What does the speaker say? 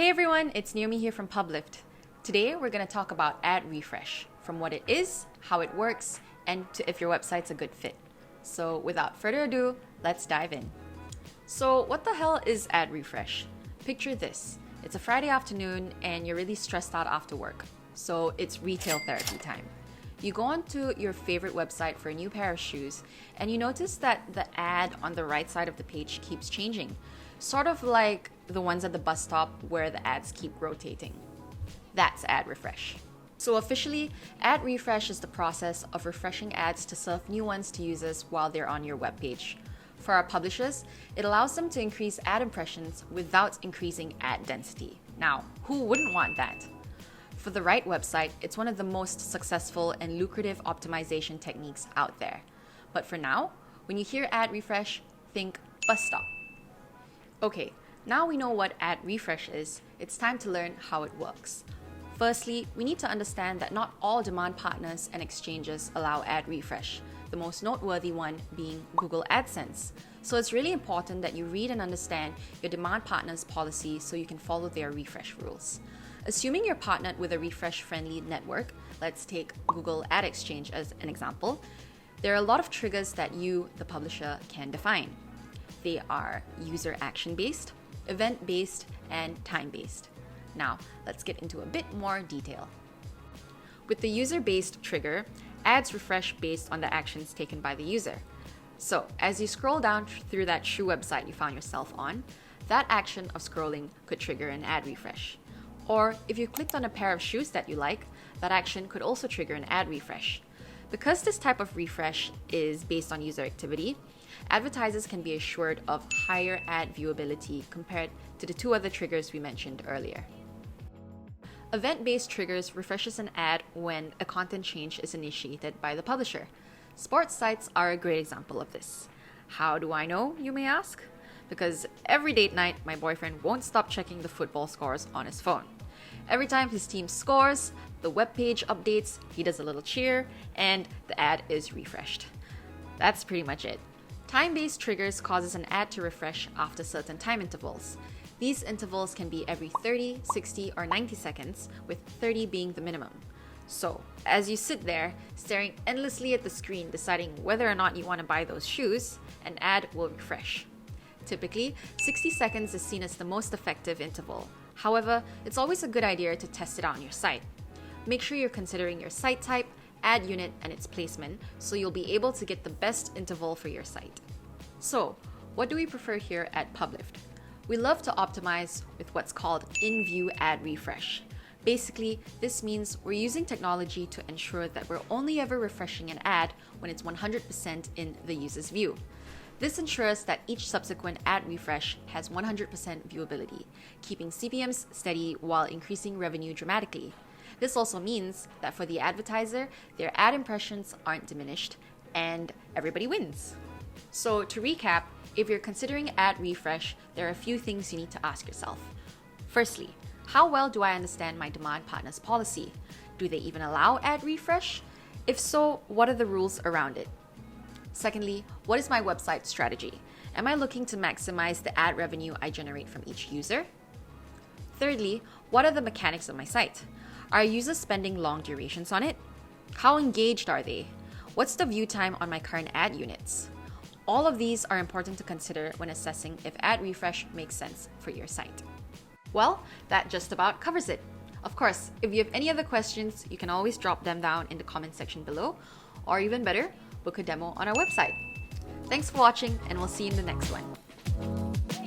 Hey everyone, it's Naomi here from Publift. Today we're going to talk about ad refresh, from what it is, how it works, and to if your website's a good fit. So without further ado, let's dive in. So what the hell is ad refresh? Picture this. It's a Friday afternoon and you're really stressed out after work. So it's retail therapy time. You go onto your favorite website for a new pair of shoes and you notice that the ad on the right side of the page keeps changing. Sort of like the ones at the bus stop where the ads keep rotating. That's ad refresh. So officially, ad refresh is the process of refreshing ads to serve new ones to users while they're on your webpage. For our publishers, it allows them to increase ad impressions without increasing ad density. Now, who wouldn't want that? For the right website, it's one of the most successful and lucrative optimization techniques out there. But for now, when you hear ad refresh, think bus stop. Okay, now we know what ad refresh is, it's time to learn how it works. Firstly, we need to understand that not all demand partners and exchanges allow ad refresh, the most noteworthy one being Google AdSense. So it's really important that you read and understand your demand partner's policy so you can follow their refresh rules. Assuming you're partnered with a refresh-friendly network, let's take Google Ad Exchange as an example, there are a lot of triggers that you, the publisher, can define. They are user action-based, event-based, and time-based. Now, let's get into a bit more detail. With the user-based trigger, ads refresh based on the actions taken by the user. So, as you scroll down through that shoe website you found yourself on, that action of scrolling could trigger an ad refresh. Or, if you clicked on a pair of shoes that you like, that action could also trigger an ad refresh. Because this type of refresh is based on user activity, advertisers can be assured of higher ad viewability compared to the two other triggers we mentioned earlier. Event-based triggers refreshes an ad when a content change is initiated by the publisher. Sports sites are a great example of this. How do I know, you may ask? Because every date night, my boyfriend won't stop checking the football scores on his phone. Every time his team scores, the webpage updates, he does a little cheer, and the ad is refreshed. That's pretty much it. Time-based triggers causes an ad to refresh after certain time intervals. These intervals can be every 30, 60, or 90 seconds, with 30 being the minimum. So, as you sit there, staring endlessly at the screen deciding whether or not you want to buy those shoes, an ad will refresh. Typically, 60 seconds is seen as the most effective interval. However, it's always a good idea to test it out on your site. Make sure you're considering your site type, ad unit, and its placement so you'll be able to get the best interval for your site. So, what do we prefer here at Publift? We love to optimize with what's called in-view ad refresh. Basically, this means we're using technology to ensure that we're only ever refreshing an ad when it's 100% in the user's view. This ensures that each subsequent ad refresh has 100% viewability, keeping CPMs steady while increasing revenue dramatically. This also means that for the advertiser, their ad impressions aren't diminished and everybody wins. So to recap, if you're considering ad refresh, there are a few things you need to ask yourself. Firstly, how well do I understand my demand partner's policy? Do they even allow ad refresh? If so, what are the rules around it? Secondly, what is my website strategy? Am I looking to maximize the ad revenue I generate from each user? Thirdly, what are the mechanics of my site? Are users spending long durations on it? How engaged are they? What's the view time on my current ad units? All of these are important to consider when assessing if ad refresh makes sense for your site. Well, that just about covers it. Of course, if you have any other questions, you can always drop them down in the comment section below, or even better, book a demo on our website. Thanks for watching, and we'll see you in the next one.